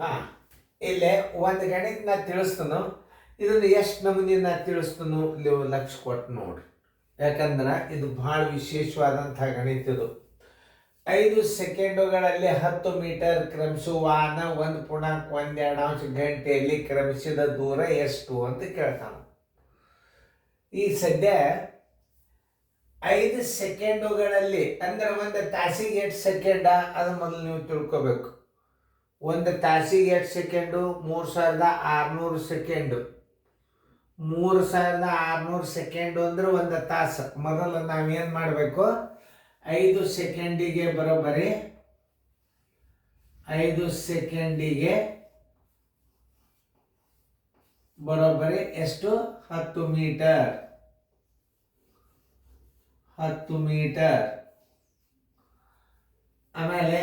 ಹಾಂ, ಇಲ್ಲೇ ಒಂದು ಗಣಿತ ನಾ ತಿಳಿಸ್ತಾನು. ಇದನ್ನು ಎಷ್ಟು ನಮೂನಿ ನಾ ತಿಳಿಸ್ತಾನು ನೀವು ಲಕ್ಷ ಕೊಟ್ಟು ನೋಡ್ರಿ. ಯಾಕಂದ್ರೆ ಇದು ಭಾಳ ವಿಶೇಷವಾದಂಥ ಗಣಿತ. ಇದು 5 ಸೆಕೆಂಡುಗಳಲ್ಲಿ 10 ಮೀಟರ್ ಕ್ರಮಿಸುವ ವಾಹನ 1.12 ಗಂಟೆಯಲ್ಲಿ ಕ್ರಮಿಸಿದ ದೂರ ಎಷ್ಟು ಅಂತ ಕೇಳ್ತಾನೆ. ಈ ಸದ್ಯ 5 ಸೆಕೆಂಡುಗಳಲ್ಲಿ ಅಂದ್ರೆ ಒಂದು ತಾಸಿಗೆ ಎಷ್ಟು ಸೆಕೆಂಡ ಅದು ಮೊದಲು ನೀವು ತಿಳ್ಕೊಬೇಕು. ಒಂದು ತಾಸಿಗೆ ಎಷ್ಟು ಸೆಕೆಂಡು? 3600 ಸೆಕೆಂಡು. 3600 ಸೆಕೆಂಡು ಅಂದ್ರೆ ಒಂದು ತಾಸು. ಮೊದಲು ನಾವೇನು ಮಾಡಬೇಕು? 5 ಸೆಕೆಂಡಿಗೆ ಬರೋಬ್ಬರಿ 5 ಸೆಕೆಂಡಿಗೆ ಬರೋಬ್ಬರಿ ಎಷ್ಟು? 10 ಮೀಟರ್. 10 ಮೀಟರ್. ಆಮೇಲೆ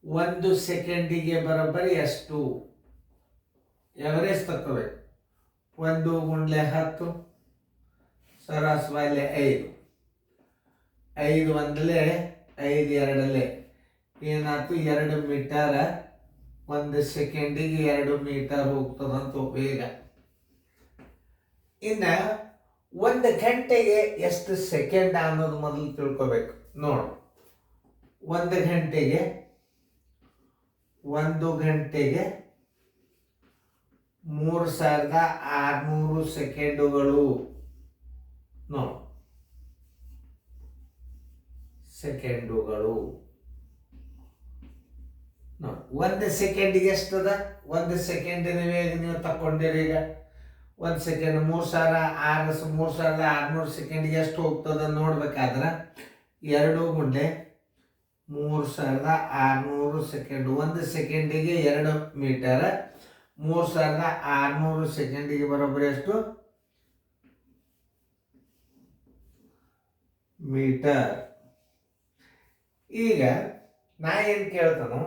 1 ಸೆಕೆಂಡಿಗೆ ಬರೋಬ್ಬರಿ ಎಷ್ಟು? ಎವರೇಜ್ ತಗೋಬೇಕು. 1 ಗುಂಡ್ಲೆ 10 ಸರಾಸರಿ 5. 5 ಒಂದಲೇ 5 ಎರಡಲೇ ಏನಾಯ್ತು? 2 ಮೀಟರ್. 1 ಸೆಕೆಂಡಿಗೆ 2 ಮೀಟರ್ ಹೋಗ್ತದಂತ ವೇಗ. ಇನ್ನು 1 ಗಂಟೆಗೆ ಎಷ್ಟು ಸೆಕೆಂಡ್ ಅನ್ನೋದು ಮೊದಲು ತಿಳ್ಕೊಬೇಕು. ನೋಡು, 1 ಗಂಟೆಗೆ 3600 ಸೆಕೆಂಡುಗಳು. ನೋಡು, ಸೆಕೆಂಡುಗಳು. ನೋಡಿ, 1 ಸೆಕೆಂಡಿಗೆ ಎಷ್ಟದ? 1 ಸೆಕೆಂಡಿನ ವೇಗ ನೀವು ತಗೊಂಡಿರಿ. ಈಗ 1 ಸೆಕೆಂಡ್ 3600 ಸೆಕೆಂಡಿಗೆ ಎಷ್ಟು ಹೋಗ್ತದ ನೋಡ್ಬೇಕಾದ್ರೆ 2 ಗುಂಡ್ಲೆ 3600 ಸೆಕೆಂಡು. 1 ಸೆಕೆಂಡಿಗೆ 2 ಮೀಟರ್. 3600 ಸೆಕೆಂಡಿಗೆ ಬರೋಬ್ಬರಿ ಎಷ್ಟು? ಮೀಟರ್. ಈಗ ನಾ ಏನು ಕೇಳ್ತಾನು,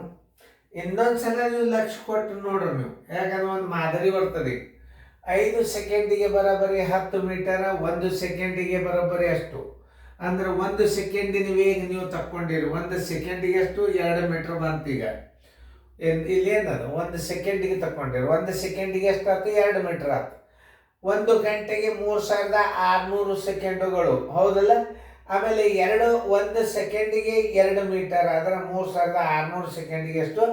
ಇನ್ನೊಂದ್ಸಲ ನೀವು ಲಕ್ಷ ಕೊಟ್ಟು ನೋಡ್ರಿ ನೀವು. ಯಾಕಂದ್ರೆ ಒಂದು ಮಾದರಿ ಬರ್ತದೆ. 5 ಸೆಕೆಂಡಿಗೆ ಬರೋಬ್ಬರಿ 10 ಮೀಟರ್. 1 ಸೆಕೆಂಡಿಗೆ ಬರೋಬ್ಬರಿ ಎಷ್ಟು ಅಂದ್ರೆ 1 ಸೆಕೆಂಡಿನ ವೇಗ ನೀವು ತಕ್ಕೊಂಡಿರಿ. 1 ಸೆಕೆಂಡಿಗೆ ಎಷ್ಟು? 2 ಮೀಟರ್ ಬಂತು. ಈಗ ಇಲ್ಲೇನದು? 1 ಸೆಕೆಂಡಿಗೆ ತಗೊಂಡಿರಿ. 1 ಸೆಕೆಂಡಿಗೆ ಎಷ್ಟು ಆಯ್ತು? 2 ಮೀಟರ್ ಆಯ್ತು. 1 ಗಂಟೆಗೆ 3600 ಸೆಕೆಂಡುಗಳು. ಹೌದಲ್ಲ? ಆಮೇಲೆ 1 ಸೆಕೆಂಡಿಗೆ 2 ಮೀಟರ್ ಆದ್ರೆ 3600 ಸೆಕೆಂಡಿಗೆ ಎಷ್ಟು?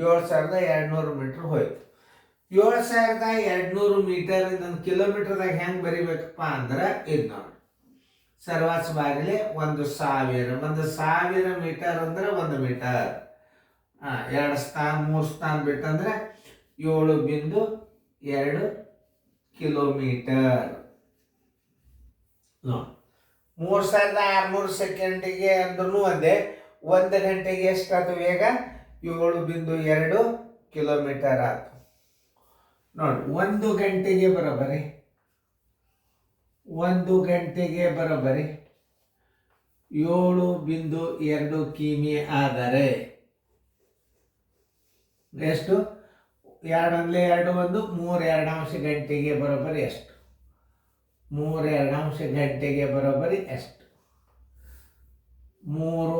7200 ಮೀಟರ್ ಹೋಯ್ತು. 7200 ಮೀಟರ್ ಇದನ್ನು ಕಿಲೋಮೀಟರ್ದಾಗ ಹೆಂಗೆ ಬರಿಬೇಕಪ್ಪ ಅಂದ್ರೆ ಇದು ನೋಡಿ, ಸರ್ವಾಸ ಬಾಗಿಲೆ 1000. 1000 ಮೀಟರ್ ಅಂದ್ರೆ 1 ಮೀಟರ್. 2 ಸ್ಥಾನ 3 ಸ್ಥಾನ ಬಿಟ್ಟಂದ್ರೆ 7.2 ಕಿಲೋಮೀಟರ್. ನೋಡಿ, 3600 ಸೆಕೆಂಡಿಗೆ ಅಂದ್ರೂ ಒಂದೇ. 1 ಗಂಟೆಗೆ ಎಷ್ಟಾಯ್ತು ವೇಗ? 7.2 ಕಿಲೋಮೀಟರ್ ಆಯ್ತು. ನೋಡಿ, 1 ಗಂಟೆಗೆ ಬರೋಬ್ಬರಿ 7.2 ಕಿಮಿ ಆದರೆ ಎಷ್ಟು? 2 1 3 2 ಗಂಟೆಗೆ ಬರೋಬ್ಬರಿ ಎಷ್ಟು? 3 2 ಗಂಟೆಗೆ ಬರೋಬ್ಬರಿ ಎಷ್ಟು? 3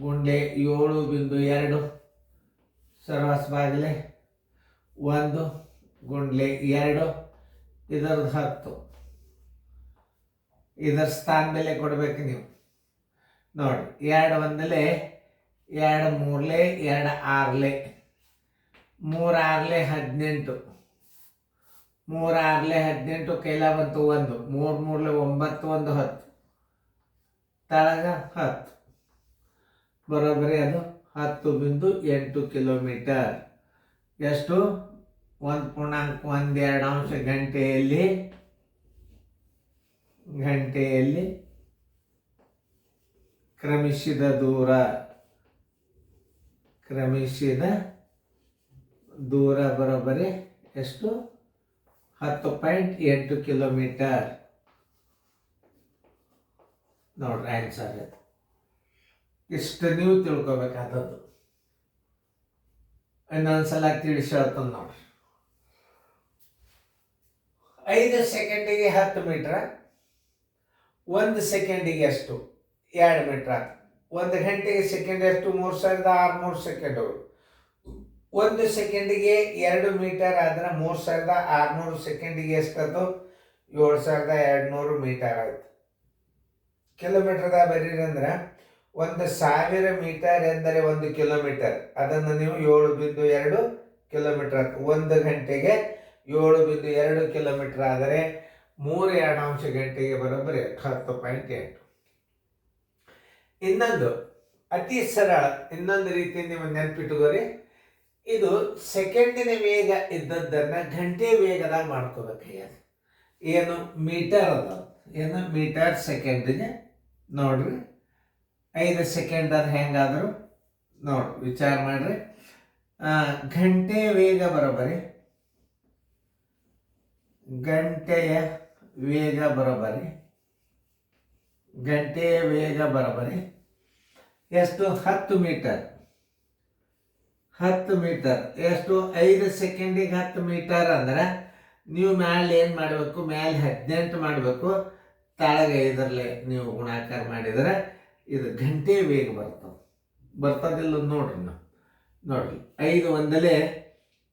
ಗುಂಡ್ಲೆ 7.2 ಸರ್ವಾಸ ಬಾಗಿಲೆ 1 ಗುಂಡ್ಲೆ 2 ಇದರದ್ದು 10. ಇದರ ಸ್ಥಾನ ಬೆಲೆ ಕೊಡ್ಬೇಕು ನೀವು. ನೋಡಿ, 2 1 2 3 2 6 3 6 18. 3 6 18 ಕೈಲ ಬಂತು 1. 3 3 9 1 10 ತಳಗ 10 ಬರೋಬ್ಬರಿ ಅದು 10.8 ಕಿಲೋಮೀಟರ್. ಎಷ್ಟು? 1.12 ಗಂಟೆಯಲ್ಲಿ ಕ್ರಮಿಸಿದ ದೂರ ಬರೋಬ್ಬರಿ ಎಷ್ಟು? 10.8 ಕಿಲೋಮೀಟರ್. ನೋಡ್ರಿ ಆನ್ಸರ್. ಇಷ್ಟು ನೀವು ತಿಳ್ಕೊಬೇಕಾದದ್ದು. ಇನ್ನೊಂದ್ಸಲ ತಿಳಿಸಿ ಹೇಳ್ತಾನೆ ನೋಡ್ರಿ. 5 ಸೆಕೆಂಡಿಗೆ 10 ಮೀಟರ್. 1 ಸೆಕೆಂಡಿಗೆ ಎಷ್ಟು? 2 ಮೀಟರ್. 1 ಗಂಟೆಗೆ ಸೆಕೆಂಡ್ ಎಷ್ಟು? 3600 ಸೆಕೆಂಡುಗಳು. 1 ಸೆಕೆಂಡಿಗೆ 2 ಮೀಟರ್ ಆದ್ರೆ 3600 ಸೆಕೆಂಡಿಗೆ ಎಷ್ಟಾಯ್ತು? 7200 ಮೀಟರ್ ಆಯ್ತು. ಕಿಲೋಮೀಟರ್ದಾಗ ಬರೀರಿ ಅಂದ್ರೆ 1000 ಮೀಟರ್ ಎಂದರೆ 1 ಕಿಲೋಮೀಟರ್. ಅದನ್ನು ನೀವು 7.2 ಕಿಲೋಮೀಟರ್ ಆಯ್ತು. 1 ಗಂಟೆಗೆ 7.2 ಕಿಲೋಮೀಟರ್ ಆದರೆ 3 ಗಂಟೆಗೆ ಬರೋಬ್ಬರಿ 10.8. ಇನ್ನೊಂದು ಅತಿ ಸರಳ ಇನ್ನೊಂದು ರೀತಿ ನೀವು ನೆನಪಿಟ್ಟುಕೋರಿ. ಇದು ಸೆಕೆಂಡಿನ ವೇಗ ಇದ್ದದ್ದನ್ನು ಗಂಟೆ ವೇಗದಾಗ ಮಾಡ್ಕೋಬೇಕು. ಏನು ಮೀಟರ್ ಅದ, ಏನು ಮೀಟರ್ ಸೆಕೆಂಡಿಗೆ ನೋಡ್ರಿ. 5 ಸೆಕೆಂಡ್ ಅದು ಹೆಂಗಾದ್ರು ನೋಡ್ರಿ, ವಿಚಾರ ಮಾಡ್ರಿ. ಗಂಟೆ ವೇಗ ಬರೋಬ್ಬರಿ, ಗಂಟೆಯ ವೇಗ ಬರೋಬ್ಬರಿ, ಗಂಟೆಯ ವೇಗ ಬರೋಬ್ಬರಿ ಎಷ್ಟು? 10 ಮೀಟರ್. 10 ಮೀಟರ್ ಎಷ್ಟು? 5 ಸೆಕೆಂಡಿಗೆ 10 ಮೀಟರ್ ಅಂದ್ರೆ ನೀವು ಮ್ಯಾಲೆ ಏನು ಮಾಡಬೇಕು? ಮ್ಯಾಲೆ 18 ಮಾಡಬೇಕು, ತಾಳಗೆ 5 ನೀವು ಗುಣಾಕಾರ ಮಾಡಿದರೆ ಇದು ಗಂಟೆ ವೇಗ ಬರ್ತದಿಲ್ಲ ನೋಡ್ರಿ. ನಾವು ನೋಡ್ರಿ, 5 ಒಂದಲೇ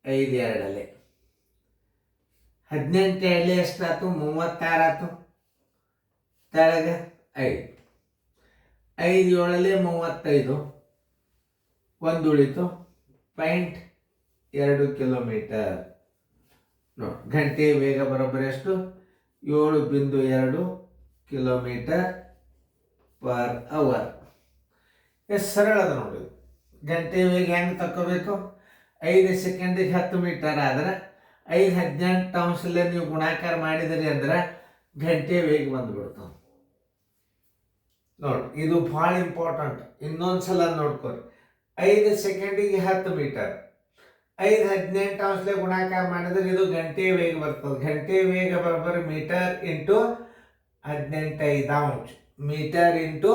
5 ಎರಡಲೆ 18 ಎರಡಲೆ ಎಷ್ಟಾಯ್ತು? 36 ಆಯ್ತು. ತಾಳಗೆ 5 5 ಏಳಲೆ 35, ಒಂದು ಉಳಿತು 0.2 ಕಿಲೋಮೀಟರ್. ನೋಡಿ, ಗಂಟೆ ವೇಗ ಬರೋಬ್ಬರಿ ಎಷ್ಟು? 7.2 ಕಿಲೋಮೀಟರ್ ಪರ್ ಅವರ್. ಎಷ್ಟು ಸರಳ ಅದ ನೋಡಿ. ಗಂಟೆ ವೇಗ ಹೆಂಗೆ ತಗೋಬೇಕು? 5 ಸೆಕೆಂಡಿಗೆ 10 ಮೀಟರ್ ಆದ್ರೆ 5 18 ನೀವು ಗುಣಾಕಾರ ಮಾಡಿದ್ರಿ ಅಂದ್ರೆ ಗಂಟೆ ವೇಗ ಬಂದ್ಬಿಡ್ತಾವ ನೋಡಿ. ಇದು ಭಾಳ ಇಂಪಾರ್ಟೆಂಟ್. ಇನ್ನೊಂದ್ಸಲ ನೋಡ್ಕೊರಿ. 5 ಸೆಕೆಂಡಿಗೆ 10 ಮೀಟರ್ 5 18 ಗುಣಾಕಾರ ಮಾಡಿದ್ರೆ ಇದು ಗಂಟೆ ವೇಗ ಬರ್ತದೆ. ಗಂಟೆ ವೇಗ ಬರೋಬ್ಬರಿ ಮೀಟರ್ ಇಂಟು 18 ಮೀಟರ್ ಇಂಟು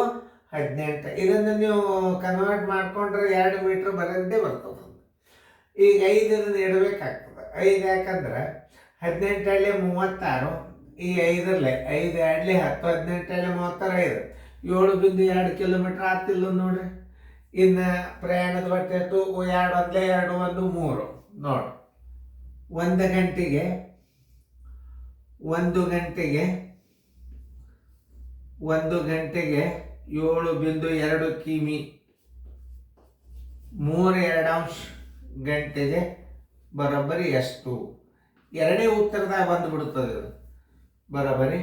18. ಇದನ್ನು ನೀವು ಕನ್ವರ್ಟ್ ಮಾಡಿಕೊಂಡ್ರೆ 2 ಮೀಟರ್ ಬರೋದೇ ಬರ್ತದೆ. ಈಗ 5 ಇದನ್ನು ಇಡಬೇಕಾಗ್ತದೆ. 5 ಯಾಕಂದ್ರೆ 18 36, ಈ 5 5 2 10, 18 36, 7.2 ಕಿಲೋಮೀಟರ್ ಆಗ್ತಿಲ್ಲ ನೋಡ್ರಿ. ಇನ್ನು ಪ್ರಯಾಣದ ಬಟ್ಟೆ ಎಷ್ಟು? 2 1 2 1 3 ನೋಡಿ. 1 ಗಂಟೆಗೆ 7.2 ಕಿಮಿ, 3 ಗಂಟೆಗೆ ಬರೋಬ್ಬರಿ ಎಷ್ಟು? ಎರಡೇ ಉತ್ತರದಾಗ ಬಂದುಬಿಡುತ್ತದೆ. ಬರೋಬ್ಬರಿ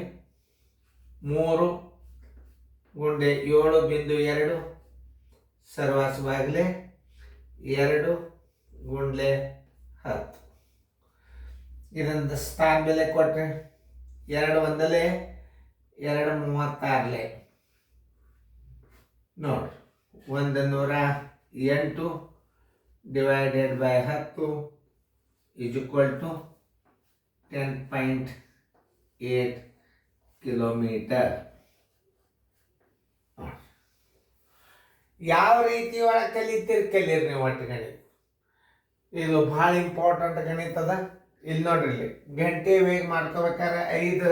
3 × 7.2 ಸರ್ವಾಸವಾಗಲೇ 2 × 10. ಇದೊಂದು ಸ್ಥಾನ ಬೆಲೆ ಕೊಟ್ಟರೆ 2 ಒಂದಲೇ 2 36 ನೋಡ್ರಿ. 108 divided by 10 is equal to 10.8 kilometer. ಯಾವ ರೀತಿ ಒಳಗೆ ಕಲಿಯಿರಿ ನೀವು ಒಟ್ಟು ಗಣಿತ. ಇದು ಭಾಳ ಇಂಪಾರ್ಟೆಂಟ್ ಗಣಿತ ಅದ. ಇಲ್ಲಿ ನೋಡ್ರಿ, ಇಲ್ಲಿ ಗಂಟೆ ವೇಗ ಮಾಡ್ಕೋಬೇಕಾದ್ರೆ 5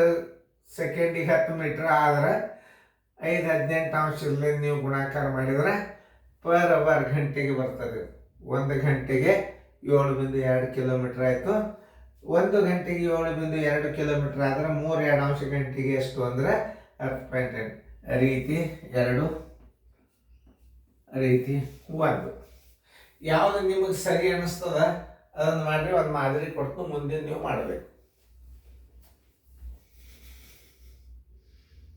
ಸೆಕೆಂಡಿಗೆ 10 ಮೀಟರ್ ಆದ್ರೆ 5 18 ನೀವು ಗುಣಾಕಾರ ಮಾಡಿದ್ರೆ ಪರ್ ಅವರ್ ಗಂಟೆಗೆ ಬರ್ತದೆ. 1 ಗಂಟೆಗೆ 7.2 ಕಿಲೋಮೀಟರ್ ಆಯಿತು. 1 ಗಂಟೆಗೆ 7.2 ಕಿಲೋಮೀಟರ್ ಆದರೆ 3 ಗಂಟೆಗೆ ಎಷ್ಟು ಅಂದರೆ 10.8. ರೀತಿ 2, ರೀತಿ 1. ಯಾವುದು ನಿಮಗೆ ಸರಿ ಅನ್ನಿಸ್ತದ ಅದನ್ನು ಮಾಡಿರಿ. ಒಂದು ಮಾದರಿ ಕೊಡ್ತು, ಮುಂದೆ ನೀವು ಮಾಡಬೇಕು.